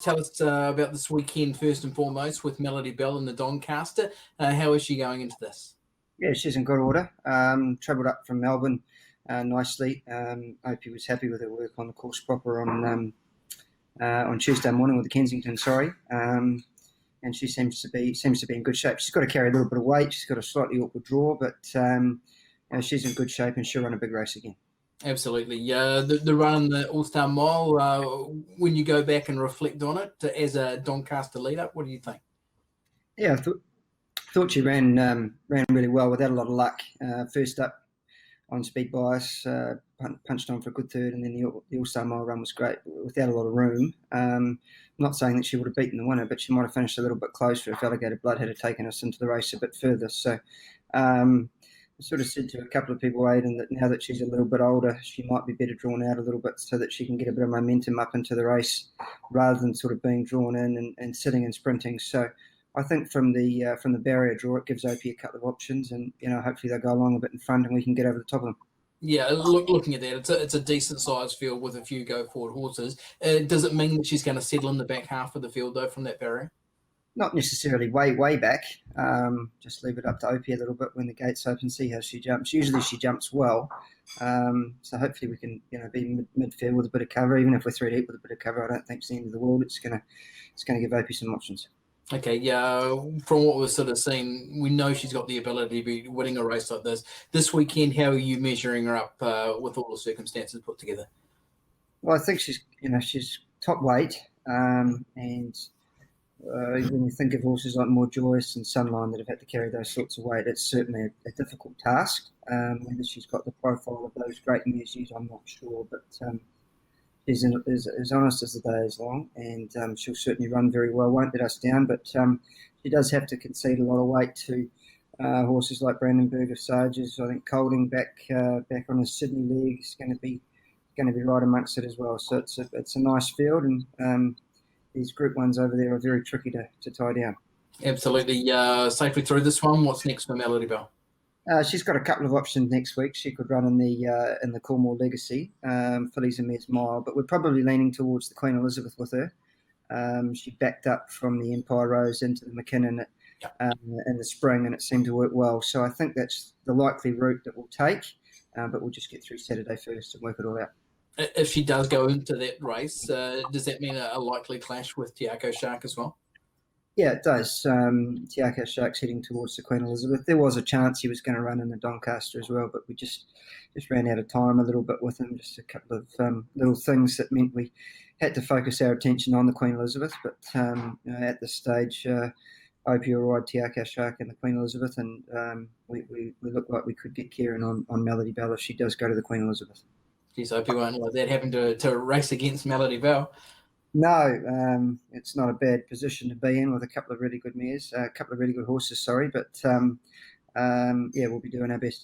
Tell us about this weekend first and foremost with Melody Belle in the Doncaster. How is she going into this? Yeah, she's in good order. Travelled up from Melbourne nicely. Opie was happy with her work on the course proper on Tuesday morning with the Kensington. And she seems to be in good shape. She's got to carry a little bit of weight. She's got a slightly awkward draw, but she's in good shape and she'll run a big race again. Absolutely. The run, the All-Star Mile, when you go back and reflect on it as a Doncaster lead-up, what do you think? Yeah, I thought she ran really well without a lot of luck. First up on speed bias, punched on for a good third, and then the All-Star Mile run was great, but without a lot of room. I'm not saying that she would have beaten the winner, but she might have finished a little bit closer if Alligator Blood had taken us into the race a bit further. So I sort of said to a couple of people, Aidan, that now that she's a little bit older, she might be better drawn out a little bit so that she can get a bit of momentum up into the race rather than sort of being drawn in and sitting and sprinting. So I think from the barrier draw, it gives Opie a couple of options, and hopefully they'll go along a bit in front, and we can get over the top of them. Yeah, looking at that, it's a decent sized field with a few go forward horses. Does it mean that she's going to settle in the back half of the field though from that barrier? Not necessarily way back. Just leave it up to Opie a little bit when the gates open. See how she jumps. Usually she jumps well, so hopefully we can be midfield with a bit of cover. Even if we're three deep with a bit of cover, I don't think it's the end of the world. It's gonna give Opie some options. Okay, yeah. From what we've sort of seen, we know she's got the ability to be winning a race like this. This weekend, how are you measuring her up with all the circumstances put together? Well, I think she's top weight, and when you think of horses like More Joyous and Sunline that have had to carry those sorts of weight, it's certainly a difficult task. Whether she's got the profile of those great mares, I'm not sure, but she's as honest as the day is long, and she'll certainly run very well, won't let us down, but she does have to concede a lot of weight to horses like Brandenburg of Sages. I think Colding back on his Sydney leg is going to be right amongst it as well. So it's a nice field, and these Group 1s over there are very tricky to tie down. Absolutely. Safely through this one. What's next for Melody Belle? She's got a couple of options next week. She could run in the Cornwall Legacy, Fillies and Mares Mile, but we're probably leaning towards the Queen Elizabeth with her. She backed up from the Empire Rose into the McKinnon in the spring, and it seemed to work well. So I think that's the likely route that we'll take, but we'll just get through Saturday first and work it all out. If she does go into that race, does that mean a likely clash with Tiako Shark as well? Yeah, it does. Tiako Shark's heading towards the Queen Elizabeth. There was a chance he was going to run in the Doncaster as well, but we just ran out of time a little bit with him. Just a couple of little things that meant we had to focus our attention on the Queen Elizabeth. But at this stage, Opie will ride Tiako Shark and the Queen Elizabeth, and we look like we could get Kieran on Melody Belle if she does go to the Queen Elizabeth. Geez, Opie won't like that having to race against Melody Belle. No, it's not a bad position to be in with a couple of really good mares, a couple of really good horses, sorry. But, we'll be doing our best.